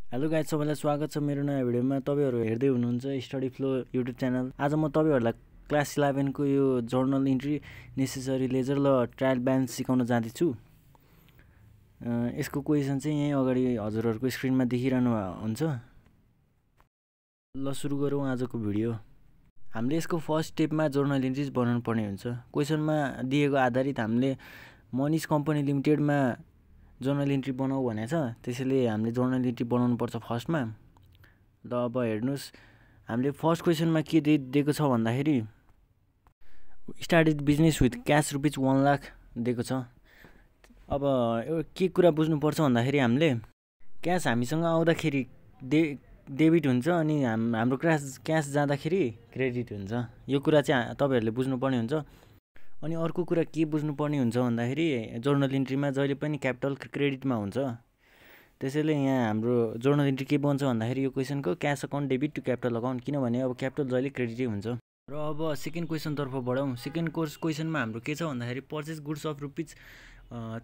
Hello guys, सबैलाई स्वागत छ मेरो नयाँ भिडियोमा। तपाईँहरू हेर्दै हुनुहुन्छ स्टडी फ्लो युट्युब च्यानल। आज म तपाईँहरूलाई क्लास 11 को यो जर्नल इन्ट्री नेसेसरी लेजर ल ट्रायल ब्यालेन्स सिकाउन जाँदैछु। यसको क्वेसन चाहिँ यहीँ अगाडि हजुरहरूको स्क्रिनमा देखिरहनु हुन्छ। ल सुरु गरौँ आजको भिडियो। हामीले यसको फर्स्ट स्टेपमा जर्नल इन्ट्रिज बनाउनु पर्ने हुन्छ। क्वेसनमा दिएको आधारित हामीले मनिस कम्पनी लिमिटेडमा जर्नल इन्ट्री बनाऊ भनेको छ, त्यसैले हामीले जर्नल इन्ट्री बनाउनु पर्छ फर्स्टमा। ल अब हेर्नुहोस्, हामीले फर्स्ट क्वेसनमा के दिएको छ भन्दाखेरि started business with cash rupees 1 lakh दिएको छ। अब के कुरा बुझ्नुपर्छ भन्दाखेरि हामीले क्यास हामीसँग आउँदाखेरि डेबिट हुन्छ अनि हाम्रो क्यास जाँदाखेरि क्रेडिट हुन्छ। यो कुरा चाहिँ तपाईँहरूले बुझ्नुपर्ने हुन्छ। अनि अर्को कुरा के बुझ्नुपर्ने हुन्छ भन्दाखेरि जर्नल इन्ट्रीमा जहिले पनि क्यापिटल क्रेडिटमा हुन्छ। त्यसैले यहाँ हाम्रो जर्नल इन्ट्री के बन्छ भन्दाखेरि यो क्वेसनको cash account debit to capital account, किनभने अब क्यापिटल जहिले क्रेडिटै हुन्छ। र अब सेकेन्ड क्वेसनतर्फ बढौँ। सेकेन्ड क्वेसनमा हाम्रो के छ भन्दाखेरि purchase goods of rupees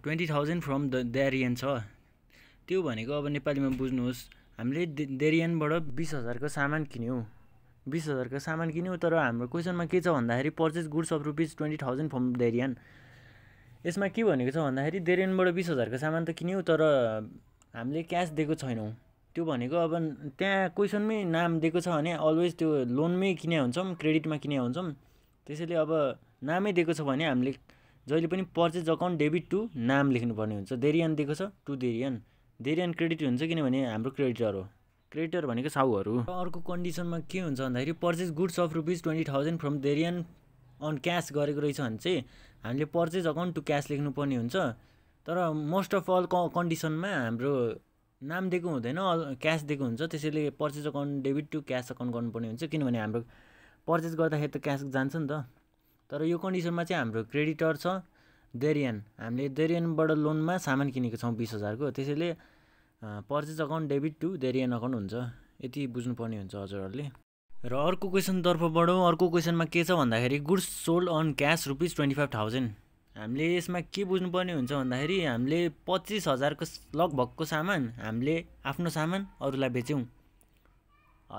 20,000 from Darian छ। त्यो भनेको अब नेपालीमा बुझ्नुहोस्, हामीले देरियनबाट 20,000 को सामान किन्यौँ। 20,000 को सामान किन्यौँ, तर हाम्रो क्वेसनमा के छ भन्दाखेरि purchase goods of rupees 20,000 from Darian. यसमा के भनेको छ भन्दाखेरि देरियनबाट 20,000 को सामान त किन्यौँ, तर हामीले क्यास दिएको छैनौँ। त्यो भनेको अब त्यहाँ क्वेसनमै नाम दिएको छ भने अलवेज त्यो लोनमै किने हुन्छौँ, क्रेडिटमा किने हुन्छौँ। त्यसैले अब नामै दिएको छ भने हामीले जहिले पनि पर्चेज अकाउन्ट डेबिट टु नाम लेख्नुपर्ने हुन्छ। देरियन दिएको छ टु देरियन, देरियन क्रेडिट हुन्छ किनभने हाम्रो क्रेडिटर हो। क्रेडिटर भनेको साहुहरू। अर्को कन्डिसनमा के हुन्छ भन्दाखेरि purchase goods of rupees 20,000 from Darian on cash गरेको रहेछ भने चाहिँ हामीले पर्चेज अकाउन्ट टु क्यास लेख्नुपर्ने हुन्छ। तर मोस्ट अफ अल कन्डिसनमा हाम्रो नाम दिएको हुँदैन, क्यास दिएको हुन्छ। त्यसैले purchase account debit to cash account गर्नुपर्ने हुन्छ, किनभने हाम्रो पर्चेज गर्दाखेरि त क्यास जान्छ नि त। तर यो कन्डिसनमा चाहिँ हाम्रो क्रेडिटर छ देरियन। हामीले देरियनबाट लोनमा सामान किनेको छौँ 20,000 को, त्यसैले purchase account debit to Darian account हुन्छ। यति बुझ्नुपर्ने हुन्छ हजुरहरूले। र अर्को क्वेसनतर्फ बढौँ। अर्को क्वेसनमा के छ भन्दाखेरि goods sold on cash rupees 25,000। हामीले यसमा के बुझ्नुपर्ने हुन्छ भन्दाखेरि हामीले 25,000 को लगभगको सामान हामीले आफ्नो सामान अरूलाई बेच्यौँ।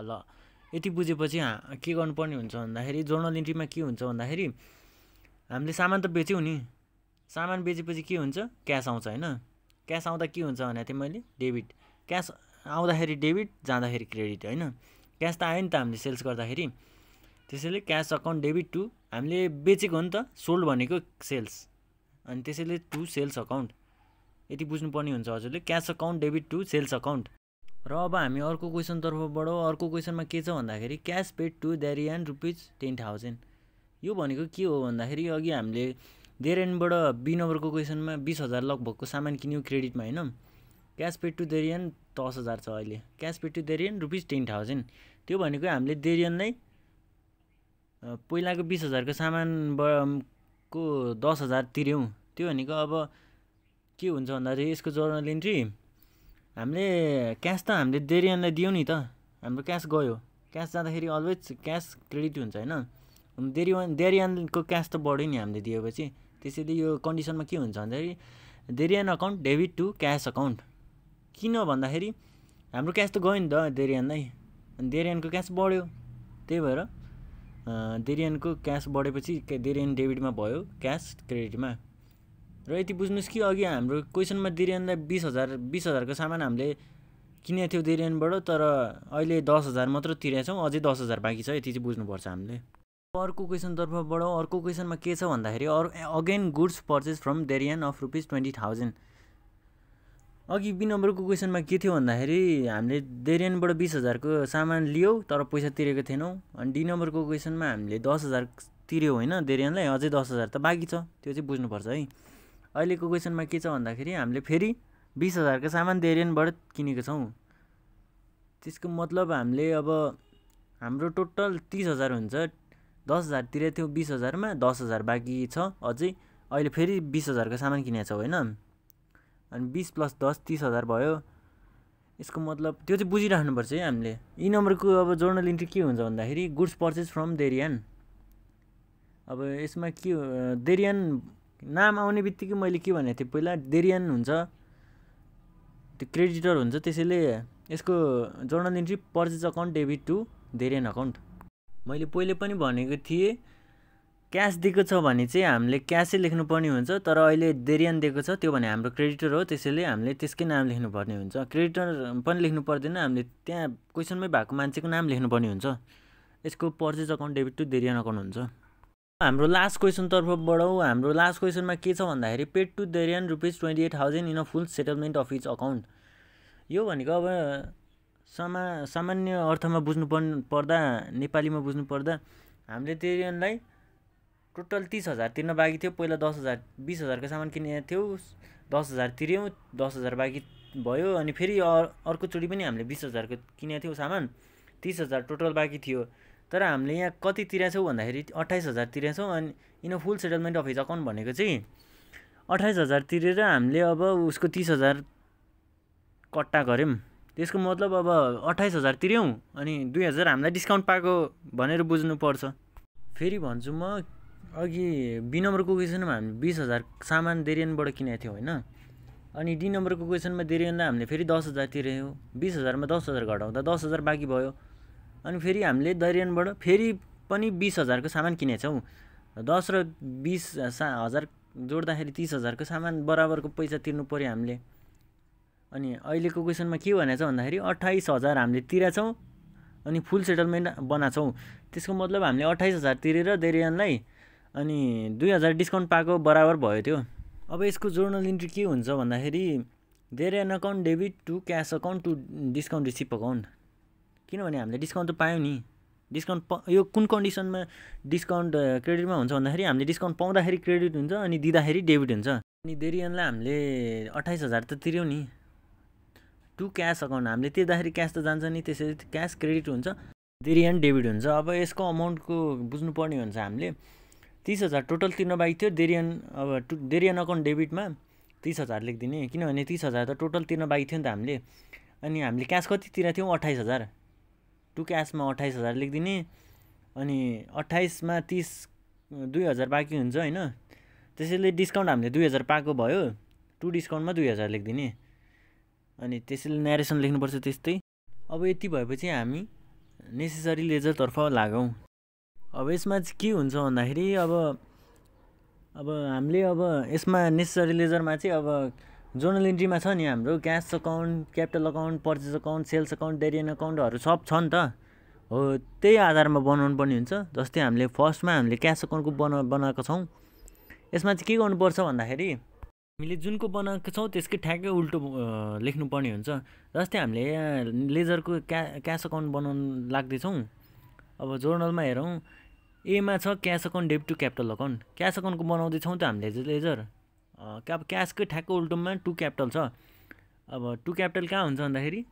ल यति बुझेपछि के गर्नुपर्ने हुन्छ भन्दाखेरि जर्नल इन्ट्रीमा के हुन्छ भन्दाखेरि हामीले सामान त बेच्यौँ नि, सामान बेचेपछि के हुन्छ, क्यास आउँछ होइन। क्यास आउँदा के हुन्छ भनेको थिएँ मैले, डेबिट। क्यास आउँदाखेरि डेबिट, जाँदाखेरि क्रेडिट होइन। क्यास त आयो नि त हामीले सेल्स गर्दाखेरि, त्यसैले क्यास अकाउन्ट डेबिट टु हामीले बेचेको हो नि त, सोल्ड भनेको सेल्स, अनि त्यसैले टु सेल्स अकाउन्ट। यति बुझ्नुपर्ने हुन्छ हजुरले, cash account debit to sales account. र अब हामी अर्को क्वेसनतर्फ बढौँ। अर्को क्वेसनमा के छ भन्दाखेरि cash paid to Darian rupees 10,000। यो भनेको के हो भन्दाखेरि अघि हामीले देरियनबाट बी नम्बरको क्वेसनमा 20,000 लगभगको सामान किन्यौँ क्रेडिटमा होइन। क्यास पेड टु देरियन 10,000 छ अहिले। Cash paid to Darian rupees 10,000। त्यो भनेको हामीले देरियनलाई पहिलाको 20,000 को सामानको 10,000 तिर्यौँ। त्यो भनेको अब के हुन्छ भन्दाखेरि यसको जर्नल इन्ट्री हामीले क्यास त हामीले देरियनलाई दियौँ नि त, हाम्रो क्यास गयो। क्यास जाँदाखेरि अलवेज क्यास क्रेडिट हुन्छ होइन। देरियनको क्यास त बढ्यो नि हामीले दिएपछि। त्यसैले यो कन्डिसनमा के हुन्छ भन्दाखेरि Darian account debit to cash account. किन भन्दाखेरि हाम्रो क्यास त गयो नि त देरियनलाई, अनि देरियनको क्यास बढ्यो। त्यही भएर देरियनको क्यास बढेपछि देरियन डेबिटमा भयो, क्यास क्रेडिटमा। र यति बुझ्नुहोस् कि अघि हाम्रो क्वेसनमा देरियनलाई 20,000 को सामान हामीले किनेको थियो देरियनबाट, तर अहिले 10,000 मात्र तिरेको छौँ, अझै 10,000 बाँकी छ। यति चाहिँ बुझ्नुपर्छ हामीले। अर्को क्वेसनतर्फ बढौँ। अर्को क्वेसनमा के छ भन्दाखेरि again goods purchase from Darian of rupees 20,000। अघि बी नम्बरको क्वेसनमा के थियो भन्दाखेरि हामीले देरियनबाट 20,000 को सामान लियौँ तर पैसा तिरेको थिएनौँ। अनि डी नम्बरको क्वेसनमा हामीले 10,000 तिर्यौँ होइन देरियनलाई, अझै 10,000 त बाँकी छ। त्यो चाहिँ बुझ्नुपर्छ है। अहिलेको क्वेसनमा के छ भन्दाखेरि हामीले फेरि 20,000 को सामान देरियनबाट किनेको छौँ। त्यसको मतलब हामीले अब हाम्रो टोटल 30,000 हुन्छ। 10,000 तिरेको थियो 20,000 मा, 10,000 बाँकी छ अझै। अहिले फेरि 20,000 को सामान किनेको छौँ होइन। अनि 20 + 10 30,000 भयो। यसको मतलब त्यो चाहिँ बुझिराख्नुपर्छ है हामीले। यी नम्बरको अब जर्नल इन्ट्री के हुन्छ भन्दाखेरि गुड्स पर्चेस फ्रम देरियन। अब यसमा के देरियन नाम आउने बित्तिकै मैले के भनेको थिएँ पहिला, देरियन हुन्छ। त्यो क्रेडिटर हुन्छ, त्यसैले यसको journal entry purchase account debit to Darian account. मैले पहिले पनि भनेको थिएँ क्यास दिएको छ भने चाहिँ हामीले क्यासै लेख्नुपर्ने हुन्छ, तर अहिले देरियन दिएको छ त्यो भने हाम्रो क्रेडिटर हो, त्यसैले हामीले त्यसकै नाम लेख्नुपर्ने हुन्छ। क्रेडिटर पनि लेख्नु पर्दैन, हामीले त्यहाँ क्वेसनमै भएको मान्छेको नाम लेख्नुपर्ने हुन्छ। यसको purchase account debit to Darian account हुन्छ। हाम्रो लास्ट क्वेसनतर्फ बढौँ। हाम्रो लास्ट क्वेसनमा के छ भन्दाखेरि paid to Darian ₹28,000 in a full settlement of each account. यो भनेको अब सामान्य अर्थमा बुझ्नु पर्दा, नेपालीमा बुझ्नु पर्दा हामीले देरियनलाई टोटल 30,000 तिर्न बाँकी थियो। पहिला 20,000को सामान किनेको थियौँ, 10,000 तिर्यौँ, 10,000 बाँकी भयो। अनि फेरि अर्कोचोटि पनि हामीले 20,000को किनेको थियौँ सामान, 30,000 टोटल बाँकी थियो। तर हामीले यहाँ कति तिरेछौँ भन्दाखेरि 28,000 तिरेछौँ। अनि in full settlement of his account भनेको चाहिँ 28,000 तिरेर हामीले अब उसको 30,000 कट्टा गऱ्यौँ। त्यसको मतलब अब 28,000 तिर्यौँ अनि 2,000 हामीलाई डिस्काउन्ट पाएको भनेर बुझ्नुपर्छ। फेरि भन्छु म, अघि बी नम्बरको क्वेसनमा हामीले 20,000 सामान देरियनबाट किनेको थियौँ होइन। अनि डी नम्बरको क्वेसनमा देरियनलाई हामीले फेरि 10,000 तिर्यौँ। 20,000मा 10,000 घटाउँदा 10,000 बाँकी भयो। अनि फेरि हामीले देरियनबाट फेरि पनि 20,000को सामान किनेछौँ। 10 र 20,000 जोड्दाखेरि 30,000को सामान बराबरको पैसा तिर्नु पऱ्यो हामीले। अनि अहिलेको क्वेसनमा के भनेको छ भन्दाखेरि 28,000 हामीले तिरेछौँ अनि फुल सेटलमेन्ट बनाछौँ। त्यसको मतलब हामीले 28,000 तिरेर देरियनलाई अनि 2,000 डिस्काउन्ट पाएको बराबर भयो त्यो। अब यसको जर्नल इन्ट्री के हुन्छ भन्दाखेरि Darian account debit to cash account to discount received account. किनभने हामीले डिस्काउन्ट त पायौँ नि। डिस्काउन्ट यो कुन कन्डिसनमा डिस्काउन्ट क्रेडिटमा हुन्छ भन्दाखेरि हामीले डिस्काउन्ट पाउँदाखेरि क्रेडिट हुन्छ अनि दिँदाखेरि डेबिट हुन्छ। अनि देरियनलाई हामीले 28,000 त तिर्यौँ नि टु क्यास अकाउन्ट, हामीले तिर्दाखेरि क्यास त जान्छ नि, त्यसरी क्यास क्रेडिट हुन्छ, देरियन डेबिट हुन्छ। अब यसको अमाउन्टको बुझ्नुपर्ने हुन्छ हामीले। 30,000 टोटल तिर्न बाँकी थियो। देरियन अकाउन्ट डेबिटमा 30,000 लेखिदिने, किनभने 30,000 त टोटल तिर्न बाँकी थियो नि त हामीले। अनि हामीले क्यास कति तिरेको थियौँ 28,000, टु क्यासमा 28,000 लेखिदिने। अनि 28मा 30 2,000 बाँकी हुन्छ होइन। त्यसैले डिस्काउन्ट हामीले 2,000 पाएको भयो, टु डिस्काउन्टमा 2,000 लेखिदिने। अनि त्यसैले न्यारेसन लेख्नुपर्छ त्यस्तै। अब यति भएपछि हामी नेसेसरी लेजरतर्फ लागौँ। अब यसमा चाहिँ के हुन्छ भन्दाखेरि अब हामीले अब यसमा नेसेसरी लेजरमा चाहिँ अब जर्नल इन्ट्रीमा छ नि हाम्रो cash account, capital account, purchase account, sales account, Darian अकाउन्टहरू सब छ नि त हो। त्यही आधारमा बनाउनु पर्ने हुन्छ। जस्तै हामीले फर्स्टमा हामीले क्यास अकाउन्टको बनाएको छौँ। यसमा चाहिँ के गर्नुपर्छ भन्दाखेरि हामीले जुनको बनाएको छौँ त्यसकै ठ्याक्कै उल्टो लेख्नुपर्ने हुन्छ। जस्तै हामीले यहाँ लेजरको क्यास अकाउन्ट बनाउनु लाग्दैछौँ। अब जर्नलमा हेरौँ, एमा छ cash account debit to capital account. Cash अकाउन्टको बनाउँदैछौँ त हामीले लेजर, क्यासकै ठ्याक्कै उल्टोमा टु क्यापिटल छ। अब टु क्यापिटल कहाँ हुन्छ भन्दाखेरि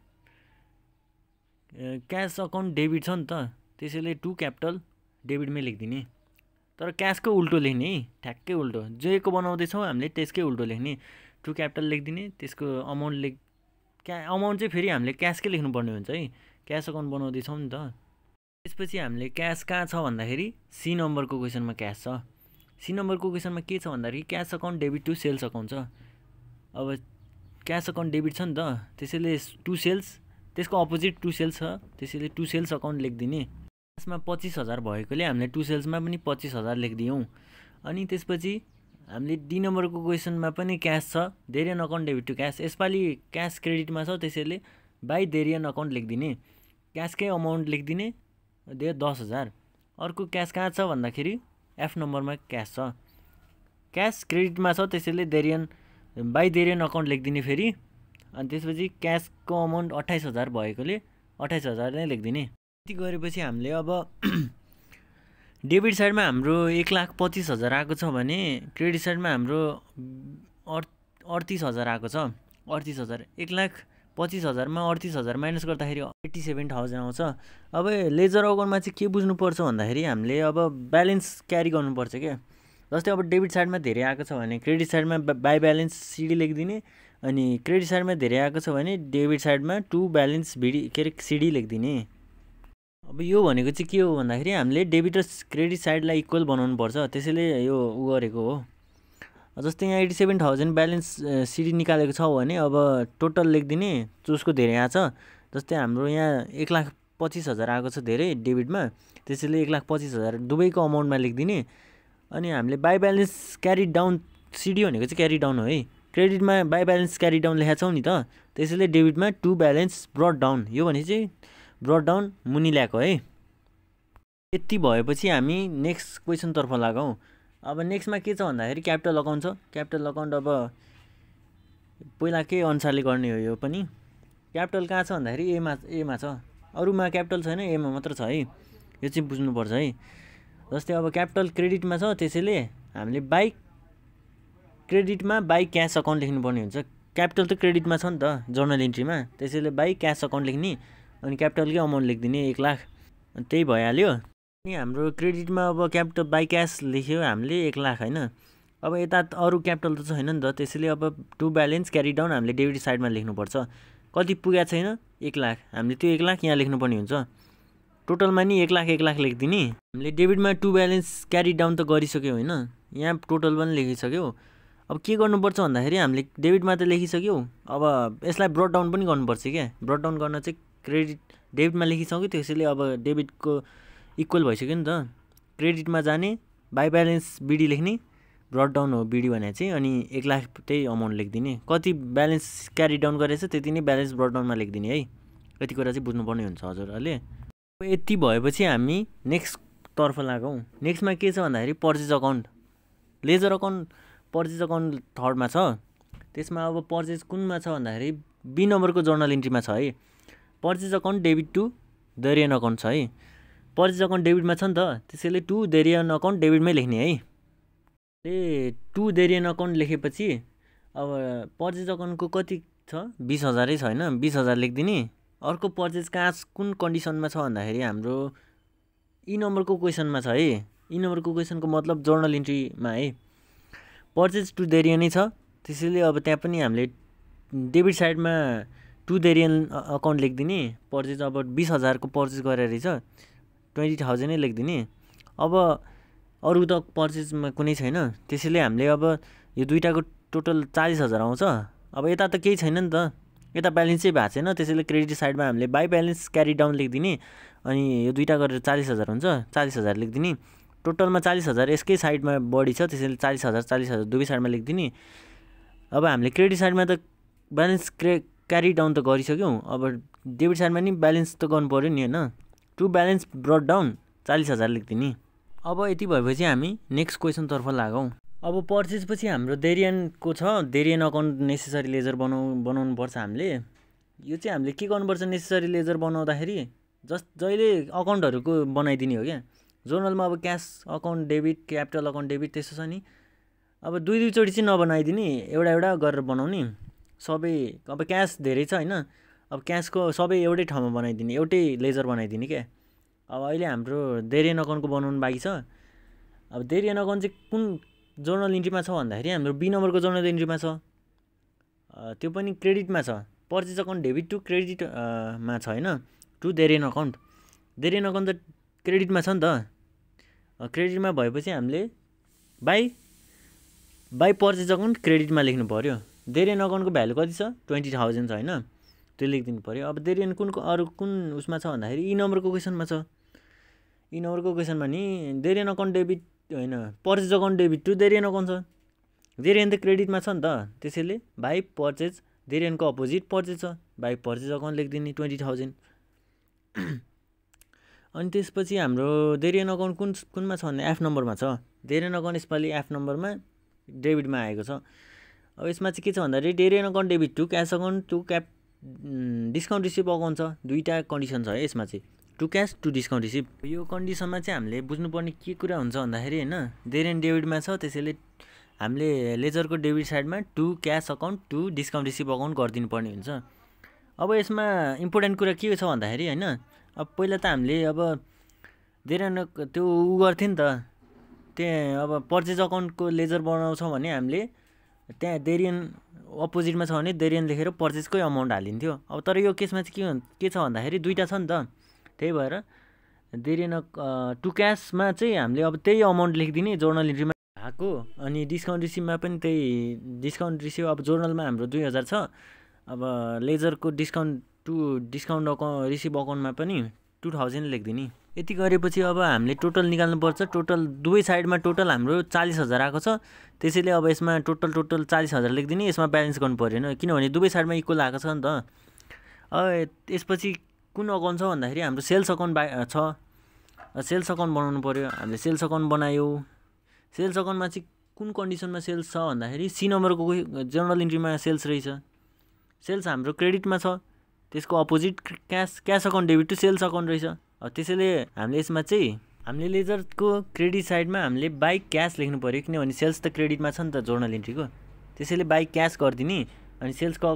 क्यास अकाउन्ट डेबिट छ नि त, त्यसैले टु क्यापिटल डेबिटमै लेखिदिने। तर क्यासको उल्टो लेख्ने है, ठ्याक्कै उल्टो जेको बनाउँदैछौँ हामीले त्यसकै उल्टो लेख्ने। टु क्यापिटल लेखिदिने, त्यसको अमाउन्ट अमाउन्ट चाहिँ फेरि हामीले क्यासकै लेख्नुपर्ने हुन्छ है, क्यास अकाउन्ट बनाउँदैछौँ नि त। त्यसपछि हामीले क्यास कहाँ छ भन्दाखेरि सी नम्बरको क्वेसनमा क्यास छ। सी नम्बरको क्वेसनमा के छ भन्दाखेरि cash account debit to sales account छ। अब क्यास अकाउन्ट डेबिट छ नि त, त्यसैले टु सेल्स, त्यसको अपोजिट टु सेल्स छ, त्यसैले टु सेल्स अकाउन्ट लेखिदिने। क्यासमा 25,000 भएकोले हामीले टु सेल्समा पनि 25,000 लेखिदियौँ। अनि त्यसपछि हामीले डी नम्बरको क्वेसनमा पनि क्यास छ, देरियन अकाउन्ट डेबिट टु क्यास। यसपालि क्यास क्रेडिटमा छ, त्यसैले बाई देरियन अकाउन्ट लेखिदिने। क्यासकै अमाउन्ट लेखिदिने, 10,000। अर्को क्यास कहाँ छ भन्दाखेरि एफ नम्बरमा क्यास छ। क्यास क्रेडिटमा छ, त्यसैले बाई देरियन अकाउन्ट लेखिदिने फेरि। अनि त्यसपछि क्यासको अमाउन्ट 28,000 भएकोले 28,000 नै लेखिदिने। यति गरेपछि हामीले अब डेबिट साइडमा हाम्रो 1,25,000 आएको छ भने क्रेडिट साइडमा हाम्रो 38,000 आएको छ। 38,000, 1,25,000मा 38,000 माइनस गर्दाखेरि 87,000 आउँछ। अब लेजर अकाउन्टमा चाहिँ के बुझ्नुपर्छ भन्दाखेरि हामीले अब ब्यालेन्स क्यारी गर्नुपर्छ क्या। जस्तै अब डेबिट साइडमा धेरै आएको छ भने क्रेडिट साइडमा बाई ब्यालेन्स सिडी लेखिदिने। अनि क्रेडिट साइडमा धेरै आएको छ भने डेबिट साइडमा टु ब्यालेन्स सिडी लेखिदिने। अब यो भनेको चाहिँ के हो भन्दाखेरि हामीले डेबिट र क्रेडिट साइडलाई इक्वल बनाउनु पर्छ, त्यसैले यो गरेको हो। जस्तै यहाँ 87,000 ब्यालेन्स सिडी निकालेको छ भने अब टोटल लेखिदिने उसको धेरै आएको छ। जस्तै हाम्रो यहाँ 1,25,000 आएको छ धेरै डेबिटमा, त्यसैले 1,25,000 दुवैको अमाउन्टमा लेखिदिने। अनि हामीले by balance carry down, CD भनेको चाहिँ क्यारी डाउन हो है, क्रेडिटमा बाई ब्यालेन्स क्यारी डाउन लेखेको छौँ नि त, त्यसैले डेबिटमा टु ब्यालेन्स ब्रट डाउन, यो भने चाहिँ ब्रट डाउन मुनि ल्याएको है। यति भएपछि हामी नेक्स्ट क्वेसनतर्फ लागौँ। अब नेक्स्टमा के छ भन्दाखेरि क्यापिटल अकाउन्ट छ। क्यापिटल अकाउन्ट अब पहिला के अनुसारले गर्ने हो, यो पनि क्यापिटल कहाँ छ भन्दाखेरि एमा छ, अरूमा क्यापिटल छैन, एमा मात्र छ है, यो चाहिँ बुझ्नुपर्छ है। जस्तै अब क्यापिटल क्रेडिटमा छ, त्यसैले हामीले बाई क्रेडिटमा बाई क्यास अकाउन्ट लेख्नुपर्ने हुन्छ। क्यापिटल त क्रेडिटमा छ नि त जर्नल इन्ट्रीमा, त्यसैले बाई क्यास अकाउन्ट लेख्ने, अनि क्यापिटलकै अमाउन्ट लेखिदिने 1 लाख, अनि त्यही भइहाल्यो। अनि हाम्रो क्रेडिटमा अब क्यापिटल बाई क्यास लेख्यो हामीले 1 लाख होइन। अब यता अरू क्यापिटल त छैन नि त, त्यसैले अब टु ब्यालेन्स क्यारी डाउन हामीले डेबिट साइडमा लेख्नुपर्छ। कति पुगेको छैन 1 लाख, हामीले त्यो 1 लाख यहाँ लेख्नुपर्ने हुन्छ। टोटलमा नि 1 लाख लेखिदिने। हामीले डेबिटमा टु ब्यालेन्स क्यारी डाउन त गरिसक्यो होइन, यहाँ टोटल पनि लेखिसक्यो। अब के गर्नुपर्छ भन्दाखेरि हामीले डेबिटमा त लेखिसक्यौँ, अब यसलाई ब्रट डाउन पनि गर्नुपर्छ क्या। ब्रट डाउन गर्न चाहिँ क्रेडिट डेबिटमा लेखिसक्यो, त्यसैले अब डेबिटको इक्वल भइसक्यो नि त, क्रेडिटमा जाने बाई ब्यालेन्स बिडी लेख्ने, ब्रट डाउन हो बिडी भने चाहिँ, अनि 1 लाख त्यही अमाउन्ट लेखिदिने। कति ब्यालेन्स क्यारी डाउन गरेछ त्यति नै ब्यालेन्स ब्रट डाउनमा लेखिदिने है। यति कुरा चाहिँ बुझ्नुपर्ने हुन्छ हजुरहरूले। यति भएपछि हामी नेक्स्टतर्फ लागौँ। नेक्स्टमा के छ भन्दाखेरि purchase account, ledger account, purchase account थर्डमा छ। त्यसमा अब पर्चेज कुनमा छ भन्दाखेरि बी नम्बरको जर्नल इन्ट्रीमा छ है। Purchase account debit to Darian account छ है। पर्चेज अकाउन्ट डेबिटमा छ नि त, त्यसैले टु देरियन अकाउन्ट डेबिटमै लेख्ने है। टु देरियन अकाउन्ट लेखेपछि अब पर्चेज अकाउन्टको कति छ 20,000 छ होइन, 20,000 लेखिदिने। अर्को पर्चेज कहाँ कुन कन्डिसनमा छ भन्दाखेरि हाम्रो ई नम्बरको क्वेसनमा छ है। ई नम्बरको क्वेसनको मतलब जर्नल इन्ट्रीमा है। पर्चेज टु देरियनै छ, त्यसैले अब त्यहाँ पनि हामीले डेबिट साइडमा टु देरियन अकाउन्ट लेखिदिने। पर्चेज अब 20,000 को पर्चेज गरेर रहेछ, 20,000 नै लेखिदिने। अब अरू त पर्चेजमा कुनै छैन, त्यसैले हामीले अब यो दुइटाको टोटल 40,000 आउँछ। अब यता त केही छैन नि त, यता ब्यालेन्सै भएको छैन, त्यसैले क्रेडिट साइडमा हामीले बाई ब्यालेन्स क्यारी डाउन लेखिदिने, अनि यो दुइटा गरेर 40,000 हुन्छ, 40,000 लेखिदिने। टोटलमा 40,000 यसकै साइडमा बढी छ, त्यसैले 40,000 दुवै साइडमा लेखिदिने। अब हामीले क्रेडिट साइडमा त ब्यालेन्स क्यारी डाउन त गरिसक्यौँ, अब डेबिट साइडमा नि ब्यालेन्स त गर्नु पऱ्यो नि होइन। टु ब्यालेन्स ब्रट डाउन 40,000 लेखिदिने। अब यति भएपछि हामी नेक्स्ट क्वेसनतर्फ लागौँ। अब पर्चेज पछि हाम्रो देरियनको छ, देरियन अकाउन्ट नेसेसरी लेजर बनाउनु पर्छ हामीले। यो चाहिँ हामीले के गर्नुपर्छ नेसेसरी लेजर बनाउँदाखेरि, जहिले अकाउन्टहरूको बनाइदिने हो क्या। जर्नलमा अब cash account debit, capital account debit त्यस्तो छ नि, अब दुईचोटि चाहिँ नबनाइदिने, एउटा गरेर बनाउने। सबै अब क्यास धेरै छ होइन, अब क्यासको सबै एउटै ठाउँमा बनाइदिने, एउटै लेजर बनाइदिने क्या। अब अहिले हाम्रो देरियन अकाउन्टको बनाउनु बाँकी छ। अब देरियन अकाउन्ट चाहिँ कुन जर्नल इन्ट्रीमा छ भन्दाखेरि हाम्रो बी नम्बरको जर्नल इन्ट्रीमा छ, त्यो पनि क्रेडिटमा छ। पर्चेज अकाउन्ट डेबिट टु क्रेडिटमा छ होइन, टु देरियन अकाउन्ट। देरियन अकाउन्ट त क्रेडिटमा छ नि त, क्रेडिटमा भएपछि हामीले बाई पर्चेज अकाउन्ट क्रेडिटमा लेख्नु पऱ्यो। देरियन अकाउन्टको भ्यालु कति छ 20,000 छ होइन, त्यो लेखिदिनु पऱ्यो। अब देरियन अरू कुन उसमा छ भन्दाखेरि ई नम्बरको क्वेसनमा छ। ई नम्बरको क्वेसनमा नि देरियन अकाउन्ट डेबिट होइन, purchase account debit to Darian account छ। देरियन त क्रेडिटमा छ नि त, त्यसैले बाई पर्चेज, देरियनको अपोजिट पर्चेज छ, बाई पर्चेज अकाउन्ट लेखिदिने 20,000। अनि त्यसपछि हाम्रो देरियन अकाउन्ट कुनमा छ भने एफ नम्बरमा छ। देरियन अकाउन्ट यसपालि एफ नम्बरमा डेबिटमा आएको छ। अब यसमा चाहिँ के छ भन्दाखेरि Darian account debit to cash account to discount receive account छ। दुईवटा कन्डिसन छ है यसमा चाहिँ, to cash to discount received. यो कन्डिसनमा चाहिँ हामीले बुझ्नुपर्ने के कुरा हुन्छ भन्दाखेरि होइन, देरियन डेबिटमा छ, त्यसैले हामीले लेजरको डेबिट साइडमा to cash account to discount receive account गरिदिनु पर्ने हुन्छ। अब यसमा इम्पोर्टेन्ट कुरा के छ भन्दाखेरि होइन, अब पहिला त हामीले अब देरियन त्यो गर्थ्यो नि त, त्यहाँ अब पर्चेज अकाउन्टको लेजर बनाउँछौँ भने हामीले त्यहाँ देरियन अपोजिटमा छ भने देरियन लेखेर पर्चेजकै अमाउन्ट हालिन्थ्यो। अब तर यो केसमा चाहिँ के छ भन्दाखेरि दुईवटा छ नि त, त्यही भएर देरियन टु क्यासमा चाहिँ हामीले अब त्यही अमाउन्ट लेखिदिने जर्नल इन्ट्रीमा आएको। अनि डिस्काउन्ट रिसिभमा पनि त्यही डिस्काउन्ट रिसिभ अब जोर्नलमा हाम्रो 2000 छ। अब लेजरको डिस्काउन्ट रिसिभ अकाउन्टमा पनि 2000 लेखिदिने। यति गरेपछि अब हामीले टोटल निकाल्नुपर्छ। टोटल दुवै साइडमा टोटल हाम्रो 40,000 आएको छ। त्यसैले अब यसमा टोटल 40,000 लेखिदिने। यसमा ब्यालेन्स गर्नु परेन किनभने दुवै साइडमा इक्वल आएको छ नि त। त्यसपछि कुन अकाउन्ट छ भन्दाखेरि हाम्रो सेल्स अकाउन्ट छ। सेल्स अकाउन्ट बनाउनु पऱ्यो। हामीले सेल्स अकाउन्ट बनायो। सेल्स अकाउन्टमा चाहिँ कुन कन्डिसनमा सेल्स छ भन्दाखेरि सी नम्बरको जर्नल इन्ट्रीमा सेल्स रहेछ। सेल्स हाम्रो क्रेडिटमा छ। त्यसको opposite cash account debit to sales account रहेछ। त्यसैले हामीले यसमा चाहिँ हामीले लेजरको क्रेडिट साइडमा हामीले बाई क्यास लेख्नु पऱ्यो किनभने सेल्स त क्रेडिटमा छ नि त जोर्नल इन्ट्रीको। त्यसैले बाई क्यास गरिदिने। अनि सेल्सको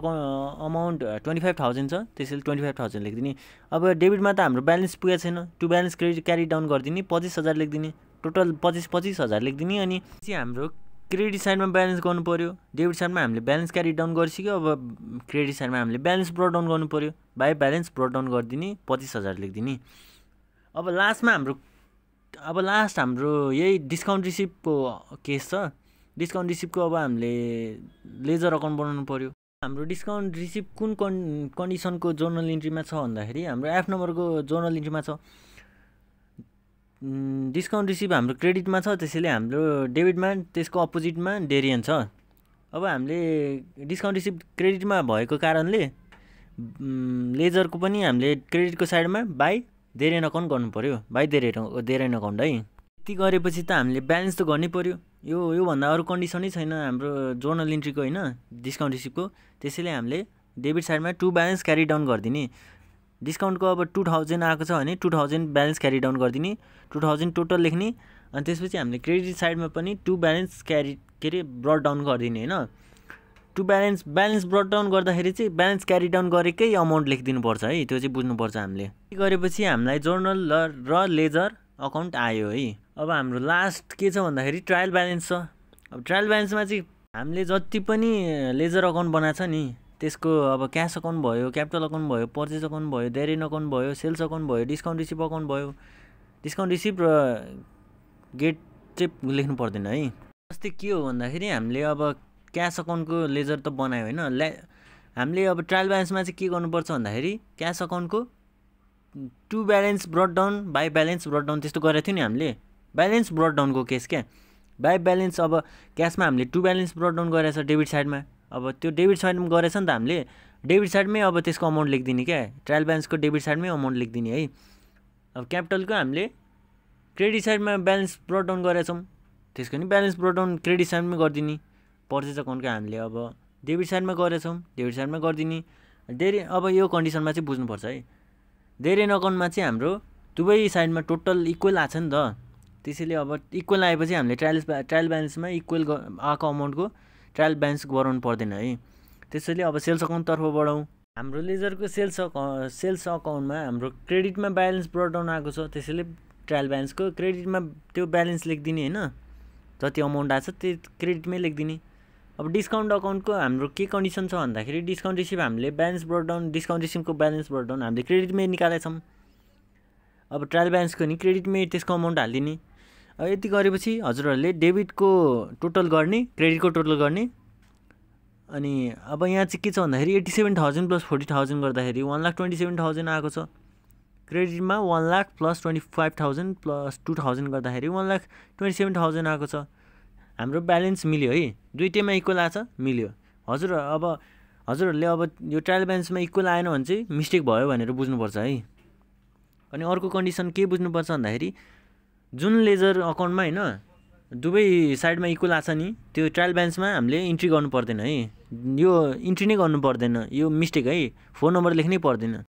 अमाउन्ट 25,000 छ। त्यसैले 25,000 लेखिदिने। अब डेबिटमा त हाम्रो ब्यालेन्स पुगेको छैन। To balance credit carry down गरिदिने। 25,000 लेखिदिने। टोटल 25,000 लेखिदिने। अनि चाहिँ हाम्रो क्रेडिट साइडमा ब्यालेन्स गर्नु पऱ्यो। डेबिट साइडमा हामीले ब्यालेन्स क्यारी डाउन गरिसक्यो। अब क्रेडिट साइडमा हामीले ब्यालेन्स ब्रोट डाउन गर्नु पऱ्यो। बाई ब्यालेन्स ब्रोट डाउन गरिदिने। 25,000 लेखिदिने। अब लास्ट हाम्रो यही डिस्काउन्ट रिसिभको केस छ। डिस्काउन्ट रिसिभको अब हामीले लेजर अकाउन्ट बनाउनु पऱ्यो। हाम्रो डिस्काउन्ट रिसिभ कुन कन्डिसनको जोर्नल इन्ट्रीमा छ भन्दाखेरि हाम्रो एफ नम्बरको जोर्नल इन्ट्रीमा छ। डिस्काउन्ट रिसिभ हाम्रो क्रेडिटमा छ। त्यसैले हाम्रो डेबिटमा त्यसको अपोजिटमा डेरियन छ। अब हामीले डिस्काउन्ट रिसिभ क्रेडिटमा भएको कारणले लेजरको पनि हामीले क्रेडिटको साइडमा बाई डेरियन अकाउन्ट गर्नु पऱ्यो। बाई डेरियन अकाउन्ट है। यति गरेपछि त हामीले ब्यालेन्स त गर्नै पऱ्यो। योभन्दा अरू कन्डिसनै छैन हाम्रो जोर्नल इन्ट्रीको होइन डिस्काउन्ट रिसिभको। त्यसैले हामीले डेबिट साइडमा टु ब्यालेन्स क्यारी डाउन गरिदिने। डिस्काउन्टको अब 2000 आएको छ भने 2000 ब्यालेन्स क्यारी डाउन गरिदिने। 2000 टोटल लेख्ने। अनि त्यसपछि हामीले क्रेडिट साइडमा पनि टु ब्यालेन्स ब्रट डाउन गरिदिने होइन। टु ब्यालेन्स ब्रट डाउन गर्दाखेरि चाहिँ ब्यालेन्स क्यारी डाउन गरेकै अमाउन्ट लेखिदिनुपर्छ है। त्यो चाहिँ बुझ्नुपर्छ हामीले। त्यो गरेपछि हामीलाई जोर्नल र लेजर अकाउन्ट आयो है। अब हाम्रो लास्ट के छ भन्दाखेरि ट्रायल ब्यालेन्स छ। अब ट्रायल ब्यालेन्समा चाहिँ हामीले जति पनि लेजर अकाउन्ट बनाएको छ नि त्यसको अब क्यास अकाउन्ट भयो, क्यापिटल अकाउन्ट भयो, पर्चेज अकाउन्ट भयो, डेरियन अकाउन्ट भयो, सेल्स अकाउन्ट भयो, डिस्काउन्ट रिसिभ अकाउन्ट भयो। डिस्काउन्ट रिसिभ र गेट चाहिँ लेख्नु पर्दैन है। जस्तै के हो भन्दाखेरि हामीले अब क्यास अकाउन्टको लेजर त बनायो होइन। हामीले अब ट्रायल ब्यालेन्समा चाहिँ के गर्नुपर्छ भन्दाखेरि क्यास अकाउन्टको to balance brought down by balance brought down त्यस्तो गरेको थियो नि हामीले। ब्यालेन्स ब्रट डाउनको केस क्या। बाई ब्यालेन्स अब क्यासमा हामीले टु ब्यालेन्स ब्रट डाउन गरेछ डेबिट साइडमा। अब त्यो डेबिट साइडमा गरेछ नि त हामीले। डेबिट साइडमै अब त्यसको अमाउन्ट लेखिदिने क्या। ट्रायल ब्यालेन्सको डेबिट साइडमै अमाउन्ट लेखिदिने है। अब क्यापिटलको हामीले क्रेडिट साइडमा ब्यालेन्स ब्रट डाउन गरेछौँ। त्यसको नि ब्यालेन्स ब्रट डाउन क्रेडिट साइडमै गरिदिने। पर्चेज अकाउन्टको हामीले अब डेबिट साइडमा गरेछौँ। डेबिट साइडमा गरिदिने। अब यो कन्डिसनमा चाहिँ बुझ्नुपर्छ है। डेरियन अकाउन्टमा चाहिँ हाम्रो दुवै साइडमा टोटल इक्वल आएको छ नि त। त्यसैले अब इक्वल आएपछि हामीले ट्रायल ब्यालेन्समा इक्वल आएको अमाउन्टको ट्रायल ब्यालेन्स गराउनु पर्दैन है। त्यसैले अब सेल्स अकाउन्टतर्फ बढाउँ। हाम्रो लेजरको सेल्स अकाउन्टमा हाम्रो क्रेडिटमा ब्यालेन्स ब्रट डाउन आएको छ। त्यसैले ट्रायल ब्यालेन्सको क्रेडिटमा त्यो ब्यालेन्स लेखिदिने होइन। जति अमाउन्ट आएको छ त्यो क्रेडिटमै लेखिदिने। अब डिस्काउन्ट अकाउन्टको हाम्रो के कन्डिसन छ भन्दाखेरि डिस्काउन्ट रिसिभ हामीले ब्यालेन्स ब्रट डाउन डिस्काउन्ट रिसिभको ब्यालेन्स ब्रट डाउन हामीले क्रेडिटमै निकालेका छौँ। अब ट्रायल ब्यालेन्सको नि क्रेडिटमै त्यसको अमाउन्ट हालिदिने। अब यति गरेपछि हजुरहरूले डेबिटको टोटल गर्ने, क्रेडिटको टोटल गर्ने। अनि अब यहाँ चाहिँ के छ भन्दाखेरि 87,000 प्लस 40,000 गर्दाखेरि 1,27,000 आएको छ। क्रेडिटमा 1,00,000 प्लस 25,000 प्लस 2,000 गर्दाखेरि 1,27,000 आएको छ। हाम्रो ब्यालेन्स मिल्यो है। दुइटैमा इक्वल आएको छ, मिल्यो। हजुरहरूले अब यो ट्रायल ब्यालेन्समा इक्वल आएन भने चाहिँ मिस्टेक भयो भनेर बुझ्नुपर्छ है। अनि अर्को कन्डिसन के बुझ्नुपर्छ भन्दाखेरि जुन लेजर अकाउन्टमा होइन दुवै साइडमा इक्वल आएको छ नि त्यो ट्रायल ब्यालेन्समा हामीले इन्ट्री गर्नु पर्दैन है। यो इन्ट्री नै गर्नु पर्दैन। यो मिस्टेक है। फोन नम्बर लेख्नै पर्दैन।